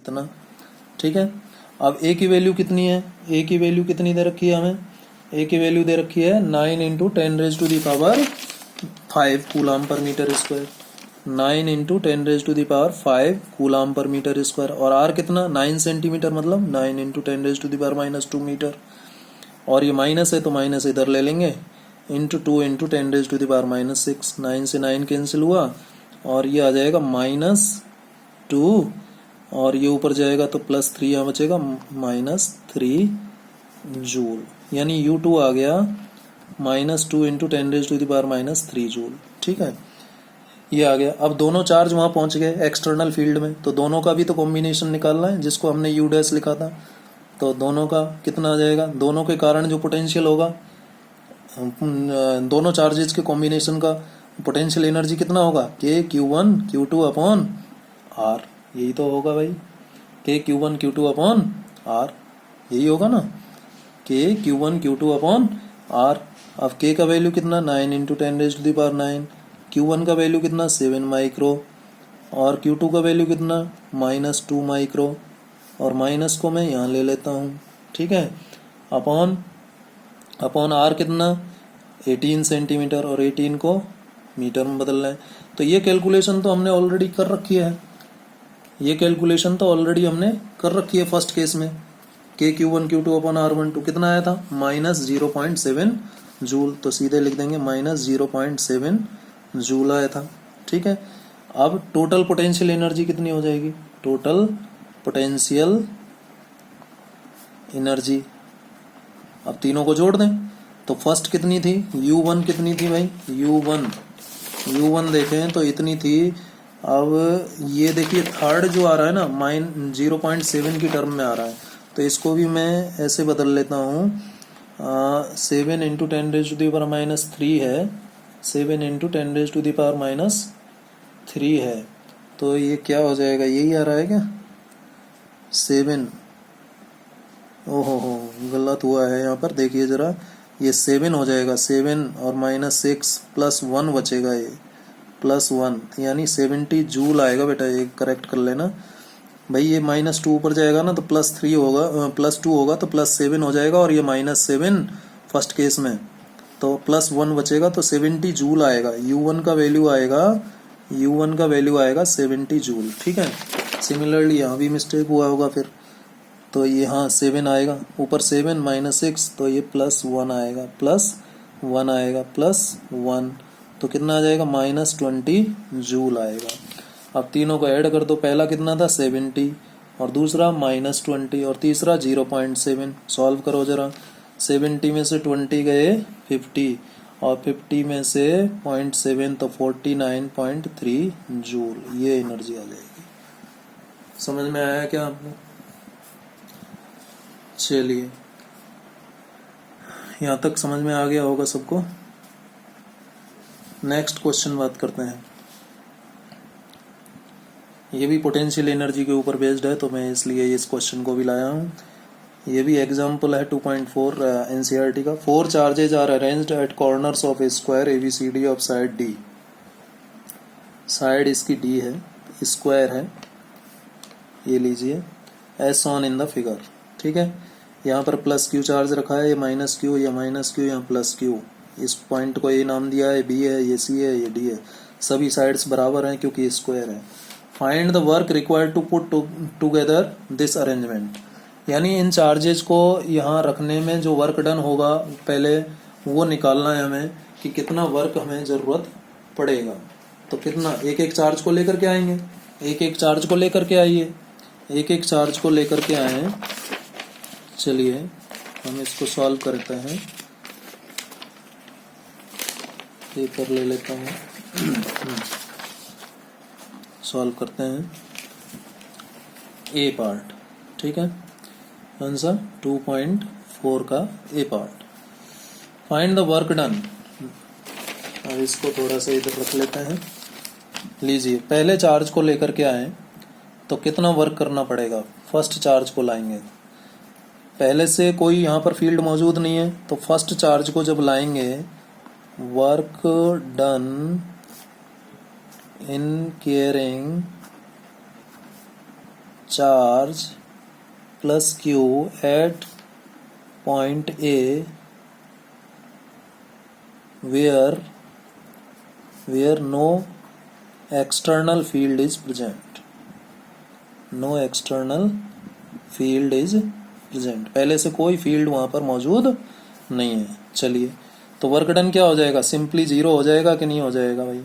इतना, ठीक है। अब ए की वैल्यू कितनी है, ए की वैल्यू कितनी दे रखी है हमें, ए की वैल्यू दे रखी है 9 इंटू 10⁵ कूलाम पर मीटर स्क्वायर, 9 इंटू 10⁵ कूलाम पर मीटर स्क्वायर। और आर कितना, 9 सेंटीमीटर, मतलब 9 इंटू 10⁻² मीटर। और ये माइनस है तो माइनस इधर ले लेंगे, इंटू 2 इंटू 10⁻⁻6, 9 से 9 कैंसिल हुआ और ये आ जाएगा -2, और ये ऊपर जाएगा तो +3 यहाँ बचेगा, -3 जूल। यानी U2 आ गया -2 इंटू 10⁻³ जूल, ठीक है। ये आ गया। अब दोनों चार्ज वहां पहुंच गए एक्सटर्नल फील्ड में, तो दोनों का भी तो कॉम्बिनेशन निकालना है जिसको हमने U डैश लिखा था। तो दोनों का कितना आ जाएगा, दोनों के कारण जो पोटेंशियल होगा, दोनों चार्जेस के कॉम्बिनेशन का पोटेंशियल एनर्जी कितना होगा, KQ1 Q2 अपॉन R, यही तो होगा भाई, KQ1 Q2 अपॉन R, यही होगा ना, KQ1 Q2 अपॉन R। अब K का वैल्यू कितना, 9 इंटू 10⁻⁹, Q1 का वैल्यू कितना 7 माइक्रो, और Q2 का वैल्यू कितना -2 माइक्रो, और माइनस को मैं यहाँ ले लेता हूँ, ठीक है। अपॉन R कितना 18 सेंटीमीटर, और 18 को मीटर में बदलना है। तो ये कैलकुलेशन तो हमने ऑलरेडी कर रखी है, ये कैलकुलेशन तो ऑलरेडी हमने कर रखी है फर्स्ट केस में। KQ1 Q2 अपॉन R12 कितना आया था, -0.7 जूल, तो सीधे लिख देंगे -0.7 जूल आया था, ठीक है। अब टोटल पोटेंशियल एनर्जी कितनी हो जाएगी, टोटल पोटेंशियल एनर्जी, अब तीनों को जोड़ दें तो फर्स्ट कितनी थी, U1 कितनी थी भाई, U1 देखें तो इतनी थी। अब ये देखिए थर्ड जो आ रहा है ना, -0.7 की टर्म में आ रहा है, तो इसको भी मैं ऐसे बदल लेता हूँ, 7 इंटू 10⁻³ है, 7 इंटू 10⁻³ है, तो ये क्या हो जाएगा, यही आ रहा है क्या, 7, ओहो हो गलत हुआ है यहाँ पर, देखिए जरा, ये 7 हो जाएगा, 7 और -6 +1 बचेगा, ये +1 यानी 70 जूल आएगा बेटा, ये करेक्ट कर लेना भाई। ये -2 ऊपर जाएगा ना तो +3 होगा, +2 होगा तो +7 हो जाएगा, और ये -7 फर्स्ट केस में, तो +1 बचेगा, तो 70 जूल आएगा। U1 का वैल्यू आएगा 70 जूल, ठीक है। सिमिलरली यहाँ भी मिस्टेक हुआ होगा फिर, तो ये हाँ 7 आएगा, ऊपर 7 -6, तो ये +1 आएगा, +1, तो कितना आ जाएगा, -20 जूल आएगा। अब तीनों को ऐड कर दो, पहला कितना था 70, और दूसरा -20, और तीसरा 0.7। सॉल्व करो जरा, 70 में से 20 गए 50, और 50 में से 0.7 तो 49.3 जूल, ये एनर्जी आ जाएगी। समझ में आया क्या आपको, चलिए यहाँ तक समझ में आ गया होगा सबको। नेक्स्ट क्वेश्चन बात करते हैं, ये भी पोटेंशियल एनर्जी के ऊपर बेस्ड है, तो मैं इसलिए इस क्वेश्चन को भी लाया हूँ। ये भी एग्जाम्पल है 2.4 NCERT का। 4 charges are arranged at corners of a square ABCD of side D, side इसकी D है, स्क्वायर है, ये लीजिए as shown in the figure, ठीक है। यहाँ पर +Q चार्ज रखा है, ये -Q, ये -Q, यहाँ +Q, इस पॉइंट को ये नाम दिया है, B है, ये C है, ये D है, सभी साइड्स बराबर हैं क्योंकि स्क्वायर है। Find the work required to put together this arrangement, यानी इन चार्जेज को यहाँ रखने में जो वर्क डन होगा पहले वो निकालना है हमें कि कितना वर्क हमें ज़रूरत पड़ेगा। तो कितना, एक एक चार्ज को लेकर के आएंगे, एक एक चार्ज को लेकर के आइए, एक एक चार्ज को लेकर के आए। चलिए हम इसको सॉल्व करते हैं, पेपर ले लेता हूँ, सॉल्व करते हैं ए पार्ट, ठीक है। आंसर 2.4 का A part. Find the work done, अब इसको थोड़ा सा इधर रख लेते हैं। लीजिए पहले चार्ज को लेकर के आए तो कितना वर्क करना पड़ेगा, फर्स्ट चार्ज को लाएंगे, पहले से कोई यहाँ पर फील्ड मौजूद नहीं है, तो फर्स्ट चार्ज को जब लाएंगे, work done in carrying charge plus q at point A where no external field is present. No external field is present. पहले से कोई फील्ड वहां पर मौजूद नहीं है. चलिए, तो वर्क डन क्या हो जाएगा? सिंपली जीरो हो जाएगा कि नहीं हो जाएगा भाई?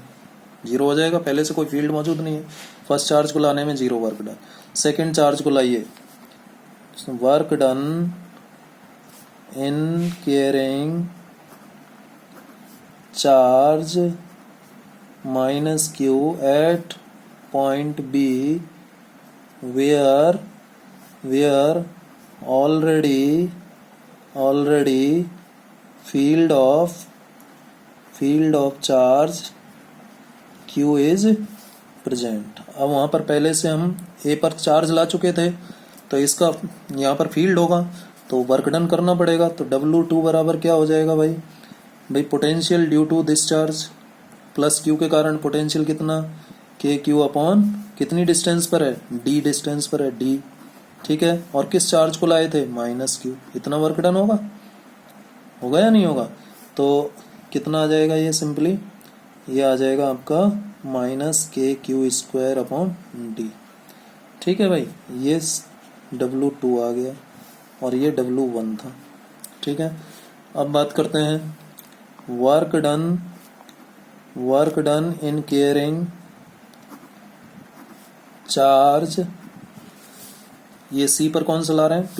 जीरो हो जाएगा, पहले से कोई फील्ड मौजूद नहीं है. फर्स्ट चार्ज को लाने में zero work done. Second charge को लाइए, work done in carrying charge minus q at point B where already field of charge q is present. अब वहां पर पहले से हम A पर चार्ज ला चुके थे, तो इसका यहाँ पर फील्ड होगा, तो वर्क डन करना पड़ेगा. तो W2 बराबर क्या हो जाएगा भाई? Potential due to this charge plus q के कारण पोटेंशियल कितना? के क्यू अपॉन कितनी डिस्टेंस पर है? डी डिस्टेंस पर है, डी. ठीक है, और किस चार्ज को लाए थे? Minus Q. इतना वर्क डन होगा या नहीं होगा? तो कितना आ जाएगा ये? सिंपली ये आ जाएगा आपका minus k q square upon D. ठीक है भाई, ये W2 आ गया और ये W1 था. ठीक है, अब बात करते हैं work done in carrying charge. ये सी पर कौन सा ला रहे हैं?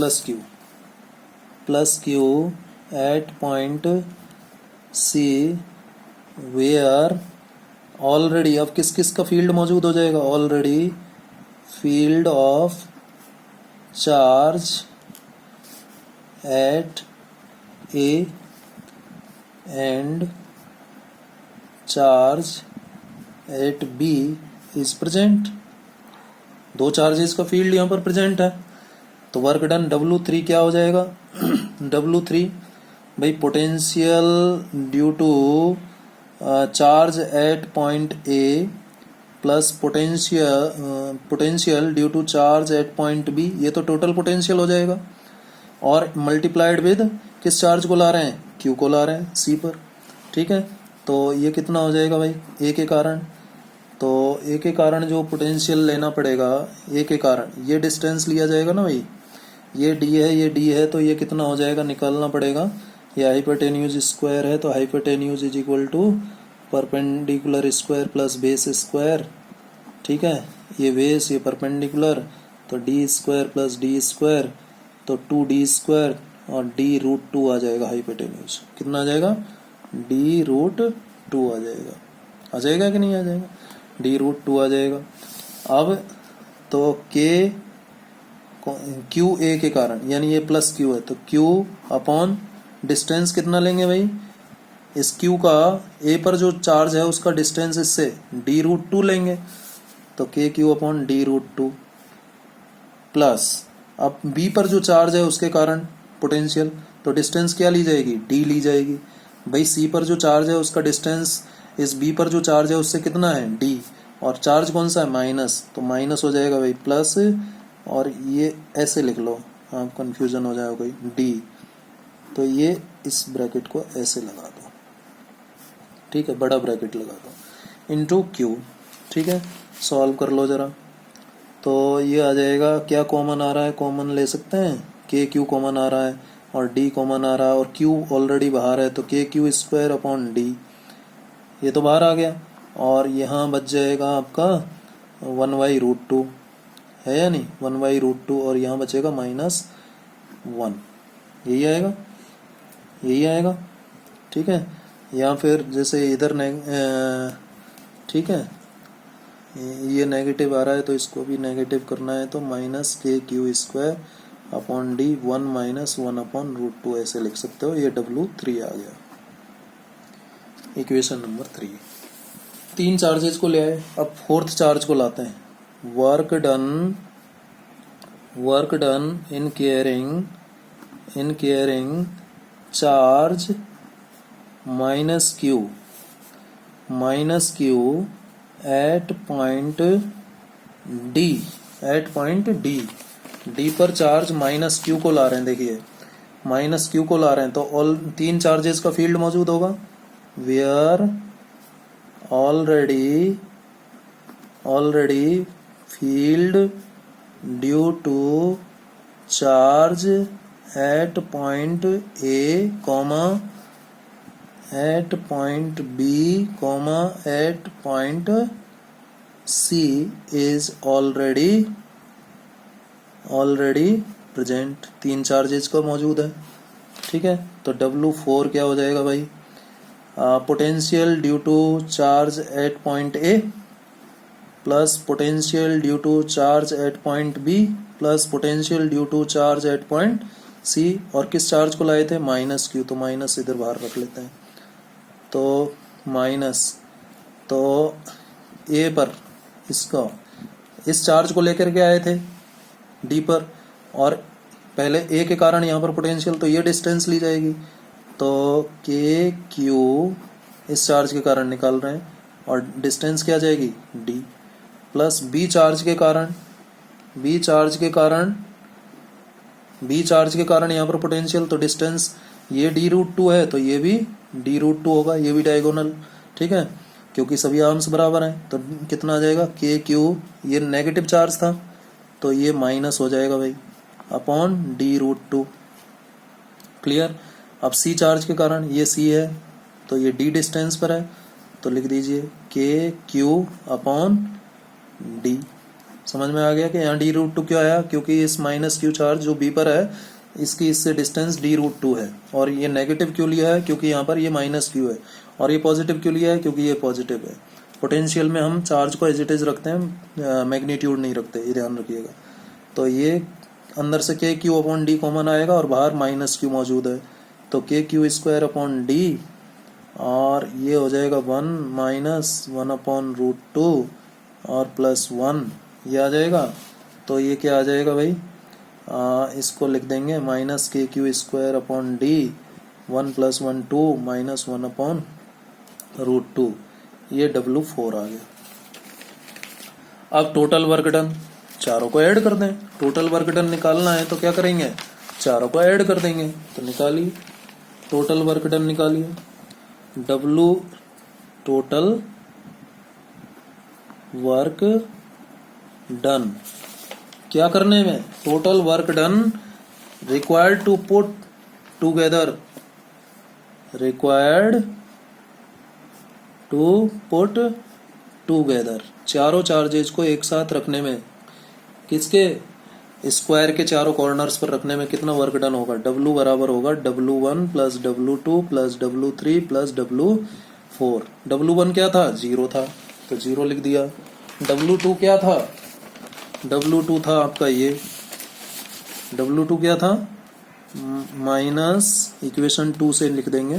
Plus q at point C where already, अब किस किस का फील्ड मौजूद हो जाएगा? Already field of charge at A and charge at B is present. दो चार्जेस का फील्ड यहाँ पर प्रेजेंट है, तो वर्क डन W3 क्या हो जाएगा? W3 भाई potential due to charge at point A plus potential due to charge at point B. ये तो टोटल पोटेंशियल हो जाएगा, और मल्टीप्लाइड विद किस चार्ज को ला रहे हैं? क्यू को ला रहे हैं सी पर. ठीक है, तो ये कितना हो जाएगा भाई? ए के कारण. तो ए के कारण जो पोटेंशियल लेना पड़ेगा, ए के कारण ये डिस्टेंस लिया जाएगा ना भाई. ये डी है, ये डी है, तो ये कितना हो जाएगा? निकालना पड़ेगा. ये हाइपोटेन्यूज स्क्वायर है, तो hypotenuse is equal to perpendicular square plus base square. ठीक है, ये बेस, ये परपेंडिकुलर, तो D square plus D square, तो 2d स्क्वायर और d√2 आ जाएगा. हाइपोटेन्यूज कितना आ जाएगा? d√2 आ जाएगा. आ जाएगा कि नहीं आ जाएगा? d√2 आ जाएगा. अब तो क्यू ए के कारण, यानी ये प्लस क्यू है, तो क्यू अपॉन डिस्टेंस कितना लेंगे भाई? इस क्यू का ए पर जो चार्ज है उसका डिस्टेंस इससे d√2 लेंगे, तो के क्यू अपॉन d√2 प्लस, अब बी पर जो चार्ज है उसके कारण पोटेंशियल, तो डिस्टेंस क्या ली जाएगी? डी ली जाएगी. भाई सी पर जो चार्ज है उसका डिस्टेंस इस बी पर जो चार्ज है उससे कितना है? डी, और चार्ज कौन सा है? माइनस, तो माइनस हो जाएगा भाई प्लस, और ये ऐसे लिख लो, आप कंफ्यूजन हो जाएगा कोई, डी. तो ये इस ब्रैकेट को ऐसे लगा दो. ठीक है, बड़ा ब्रैकेट लगा दो, इनटू क्यू. ठीक है, सॉल्व कर लो जरा. तो ये आ जाएगा, क्या कॉमन आ रहा है? कॉमन ले सकते हैं, के क्यू कॉमन आ रहा है और डी कॉमन आ रहा है, और क्यू ऑलरेडी बाहर है, तो के क्यू स्क्वायर अपॉन डी, ये तो बाहर आ गया. और यहाँ बच जाएगा आपका 1/√2, है या नहीं? 1/√2, और यहाँ बचेगा -1. यही आएगा, यही आएगा. ठीक है, या फिर जैसे इधर ठीक है, ये नेगेटिव आ रहा है तो इसको भी नेगेटिव करना है, तो -kq² अपॉन डी 1 - 1/√2 ऐसे लिख सकते हो. ये W3 आ गया, इक्वेशन नंबर 3. 3 चार्जेस को ले आए, अब फोर्थ चार्ज को लाते हैं. Work done in carrying charge -q at point D at point D. D पर चार्ज माइनस क्यू को ला रहे हैं, देखिए माइनस क्यू को ला रहे हैं, तो ऑल 3 चार्जेस का फील्ड मौजूद होगा। Where already field due to charge at point A comma at point B comma at point C is already present. 3 charges का मौजूद है, ठीक है। तो W4 क्या हो जाएगा भाई, potential due to charge at point A plus potential due to charge at point B plus potential due to charge at point C. और किस चार्ज को लाए थे, माइनस क्यू, तो माइनस इधर बाहर रख लेते हैं। तो माइनस, तो ए पर इसका इस चार्ज को लेकर के आए थे डी पर, और पहले ए के कारण यहाँ पर पोटेंशियल, तो ये डिस्टेंस ली जाएगी। तो के क्यू इस चार्ज के कारण निकाल रहे हैं, और डिस्टेंस क्या जाएगी, डी प्लस बी चार्ज के कारण यहाँ पर पोटेंशियल, तो डिस्टेंस ये d√2 है, तो ये भी d√2 होगा, ये भी डायगोनल, ठीक है, क्योंकि सभी आर्म्स बराबर हैं। तो कितना आ जाएगा, के क्यू, ये नेगेटिव चार्ज था तो ये माइनस हो जाएगा भाई अपॉन d√2। क्लियर। अब सी चार्ज के कारण, ये सी है तो ये डी डिस्टेंस पर है, तो लिख दीजिए के क्यू अपॉन डी। समझ में आ गया कि यहाँ d√2 क्यों आया, क्योंकि इस माइनस क्यू चार्ज जो बी पर है इसकी इससे डिस्टेंस d√2 है, और ये नेगेटिव क्यों लिया है, क्योंकि यहाँ पर ये माइनस क्यू है, और ये पॉजिटिव क्यों लिया है, क्योंकि ये पॉजिटिव है। पोटेंशियल में हम चार्ज को एज इट इज रखते हैं, मैग्नीट्यूड नहीं रखते, ये ध्यान रखिएगा। तो ये अंदर से k Q upon D common आएगा और बाहर माइनस क्यू मौजूद है, तो के क्यू स्क्वायर अपॉन डी, और ये हो जाएगा 1 माइनस 1 अपॉन √2 और प्लस 1, ये आ जाएगा। तो ये क्या आ जाएगा भाई, इसको लिख देंगे minus k q square upon d 1 plus 1 2 minus 1 upon √2, ये W4 आ गया। अब टोटल वर्क डन, चारों को ऐड कर दें। टोटल वर्क डन निकालना है तो क्या करेंगे, चारों को ऐड कर देंगे। तो निकालिए टोटल वर्क डन, निकालिए W टोटल वर्क डन, क्या करने में, total work done required to put together, चारों चार्जेस को एक साथ रखने में, किसके, स्क्वायर के चारों कॉर्नर्स पर रखने में कितना वर्क डन होगा, W बराबर होगा W1 plus W2 plus W3 plus W4। W1 क्या था, 0 था, तो 0 लिख दिया। W2 क्या था, W2 था आपका ये, W2 क्या था, माइनस इक्वेशन 2 से लिख देंगे,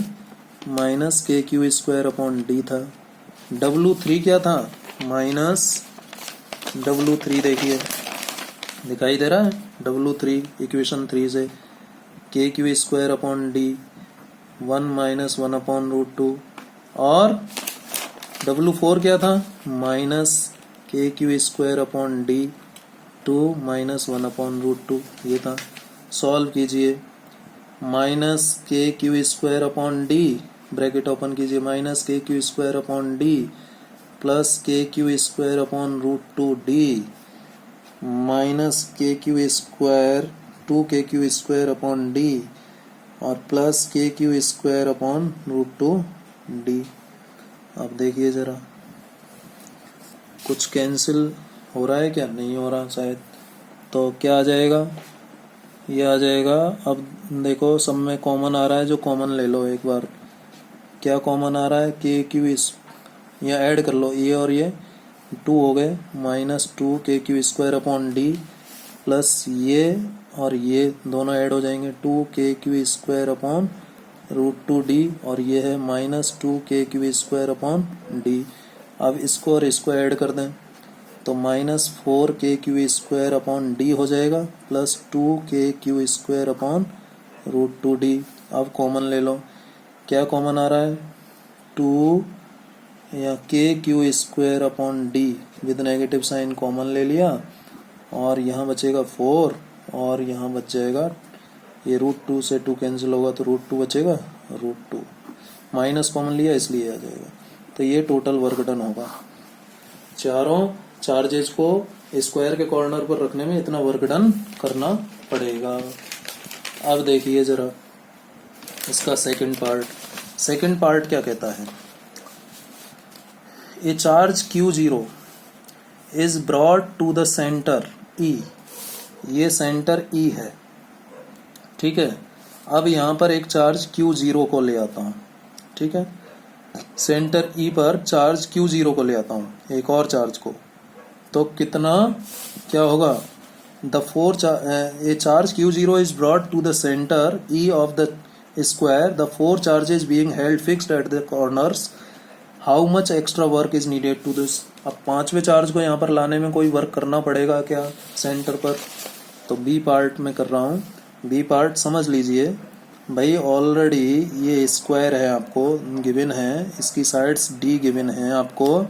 minus k q square upon D था। W3 क्या था, माइनस W3, देखिए दिखाई दे रहा है, W3 इक्वेशन 3 से k q square upon d 1 minus 1 upon √2, और W4 क्या था, minus k q square upon d 2 minus 1 upon √2, ये था। सॉल्व कीजिए, minus k q square upon d, bracket open कीजिए, minus k q square upon d plus k q square upon √2 d minus k q square 2 k q square upon d और plus k q square upon √2 D. अब देखिए जरा कुछ cancel हो रहा है क्या, नहीं हो रहा शायद, तो क्या आ जाएगा, ये आ जाएगा। अब देखो सब में कॉमन आ रहा है, जो कॉमन ले लो एक बार, क्या कॉमन आ रहा है, के क्यू या ऐड कर लो, ये और ये 2 हो गए, minus 2 k q square upon d plus ये और ये दोनों ऐड हो जाएंगे, 2 k q square upon √2 D, और ये है minus 2 k q square upon D. अब इसको और इसको ऐड कर दें तो माइनस 4 के क्यू स्क्वायर अपॉन डी हो जाएगा plus 2 k q square upon √2 D. अब कॉमन ले लो, क्या कॉमन आ रहा है, 2 या के q square upon D with negative sign common ले लिया, और यहाँ बचेगा 4 और यहाँ बच जाएगा, ये √2 से 2 कैंसिल होगा तो √2 बचेगा, √2 माइनस कॉमन लिया इसलिए आ जाएगा। तो ये टोटल वर्क डन होगा। चारों चार्जेस को स्क्वायर के कॉर्नर पर रखने में इतना वर्क डन करना पड़ेगा। अब देखिए जरा इसका सेकंड पार्ट क्या कहता है। A charge Q0 is brought to the centre E, ये सेंटर E है, ठीक है। अब यहाँ पर एक चार्ज Q0 को ले आता हूँ, ठीक है, सेंटर E पर चार्ज Q0 को ले आता हूँ, एक और चार्ज को, तो कितना क्या होगा, ए charge Q0 is brought to the center E of the square, the 4 charges being held fixed at the corners, how much extra work is needed to this। अब पांचवें चार्ज को यहाँ पर लाने में कोई वर्क करना पड़ेगा क्या सेंटर पर, तो बी पार्ट में कर रहा हूँ। बी पार्ट समझ लीजिए भाई, ऑलरेडी ये स्क्वायर है आपको गिवन है, इसकी साइड्स D गिवन है आपको,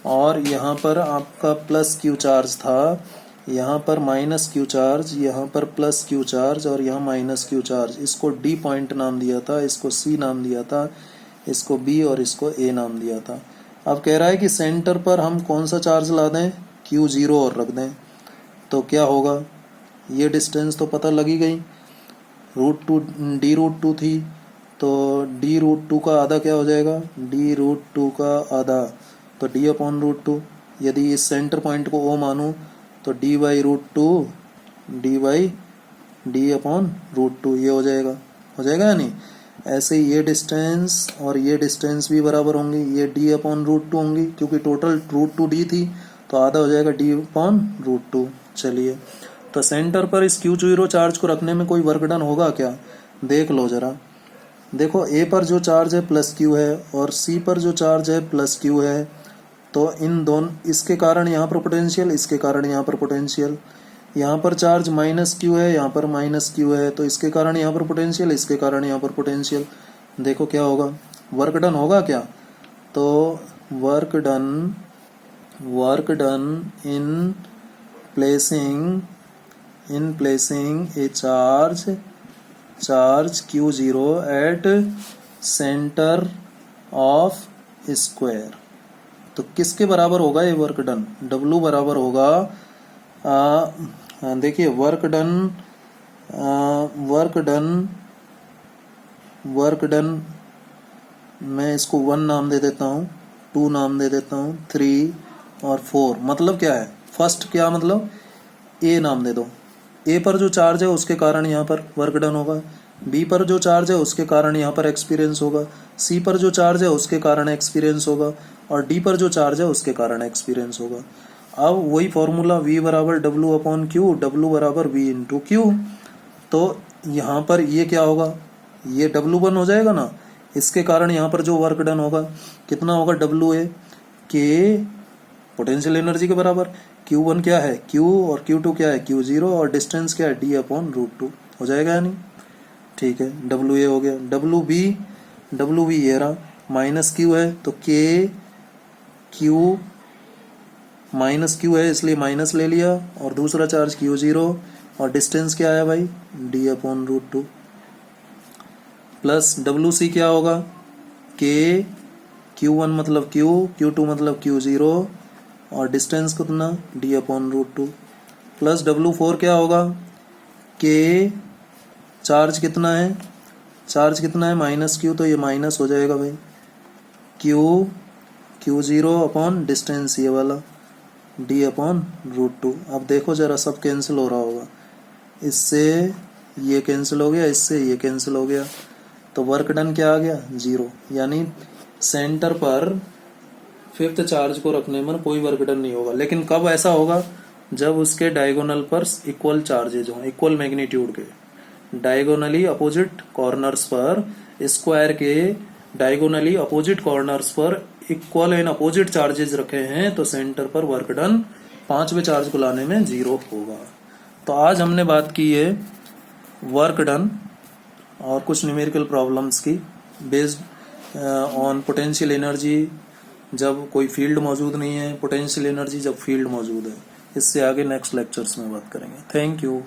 और यहाँ पर आपका प्लस Q चार्ज था, यहाँ पर माइनस Q चार्ज, यहाँ पर प्लस Q चार्ज और यहाँ माइनस Q चार्ज। इसको D पॉइंट नाम दिया था, इसको C नाम दिया था, इसको B और इसको A नाम दिया था। अब कह रहा है कि सेंटर पर हम कौन सा चार्ज ला दें, Q0 और रख दें, तो क्या होगा, ये डिस्टेंस तो पता लगी गई, √2 D√2 थी, तो D√2 का आधा क्या हो जाएगा, D√2 का आधा तो D/√2। यदि इस सेंटर पॉइंट को O मानूं तो D/√2 D/D/√2 ये हो जाएगा या नहीं। ऐसे ही ये डिस्टेंस और ये डिस्टेंस भी बराबर होंगी, ये D/√2 होंगी, क्योंकि टोटल √2 D थी तो आधा हो जाएगा D/√2। चलिए, तो सेंटर पर इस Q0 चार्ज को रखने में कोई वर्क डन होगा क्या, देख लो जरा। देखो A पर जो चार्ज है प्लस Q है और C पर जो चार्ज है प्लस Q है, तो इन दोनों, इसके कारण यहाँ पर पोटेंशियल, इसके कारण यहाँ पर पोटेंशियल, यहाँ पर चार्ज माइनस Q है, यहाँ पर माइनस Q है, तो इसके कारण यहाँ पर पोटेंशियल, इसके कारण यहाँ पर पोटेंशियल। देखो क्या होगा, वर्क डन होगा क्या, तो work done in placing A charge Q0 at centre of square. तो किसके बराबर होगा ये वर्क डन, W बराबर होगा, देखिए वर्क डन मैं इसको 1 नाम दे देता हूँ, 2 नाम दे देता हूँ, 3 और 4। मतलब क्या है, फर्स्ट क्या मतलब, A नाम दे दो, A पर जो चार्ज है उसके कारण यहाँ पर वर्क डन होगा, B पर जो चार्ज है उसके कारण यहाँ पर एक्सपीरियंस होगा, C पर जो चार्ज है उसके कारण एक्सपीरियंस होगा, और D पर जो चार्ज है उसके कारण एक्सपीरियंस होगा। अब वही फॉर्मूला V बराबर W/Q, W बराबर V इंटू Q। तो यहाँ पर ये क्या होगा, ये W1 हो जाएगा ना, इसके कारण यहाँ पर जो वर्क डन होगा कितना होगा, WA के पोटेंशियल एनर्जी के बराबर। Q1 क्या है, Q, और Q2 क्या है, Q0, और डिस्टेंस क्या है, D/√2 हो जाएगा या नहीं। ठीक है, WA हो गया। WB ये रहा, माइनस Q है तो Q माइनस Q है इसलिए माइनस ले लिया, और दूसरा चार्ज Q0, और डिस्टेंस क्या है भाई, D/√2। प्लस WC क्या होगा, Q1 मतलब Q, Q2 मतलब Q0, और डिस्टेंस कितना, D/√2। प्लस W4 क्या होगा, चार्ज कितना है, माइनस Q, तो ये माइनस हो जाएगा भाई, Q0 अपॉन डिस्टेंस ये वाला, D/√2। अब देखो जरा सब कैंसिल हो रहा होगा, इससे ये कैंसिल हो गया, इससे ये कैंसिल हो गया, तो वर्क डन क्या आ गया, 0। यानी सेंटर पर फिफ्थ चार्ज को रखने में कोई वर्क डन नहीं होगा। लेकिन कब ऐसा होगा, जब उसके डायगोनल पर इक्वल चार्जेज हों, इक्वल मैग्नीट्यूड के, डायगोनली अपोजिट कॉर्नर्स पर, स्क्वायर के डायगोनली अपोजिट कॉर्नर्स पर इक्वल एंड अपोजिट चार्जेस रखे हैं, तो सेंटर पर वर्क डन पांचवें चार्ज को लाने में 0 होगा। तो आज हमने बात की है वर्क डन और कुछ न्यूमेरिकल प्रॉब्लम्स की, बेस्ड ऑन पोटेंशियल एनर्जी जब कोई फील्ड मौजूद नहीं है, पोटेंशियल एनर्जी जब फील्ड मौजूद है। इससे आगे नेक्स्ट लेक्चर्स में बात करेंगे। Thank you.